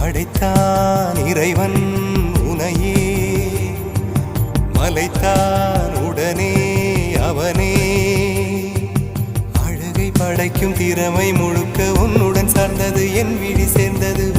படைத்தான் இறைவன் உனையே, மலைத்தான் உடனே அவனே. அழகை படைக்கும் திறமை முழுக்க உன்னுடன் சார்ந்தது, என் விழி சேர்ந்தது.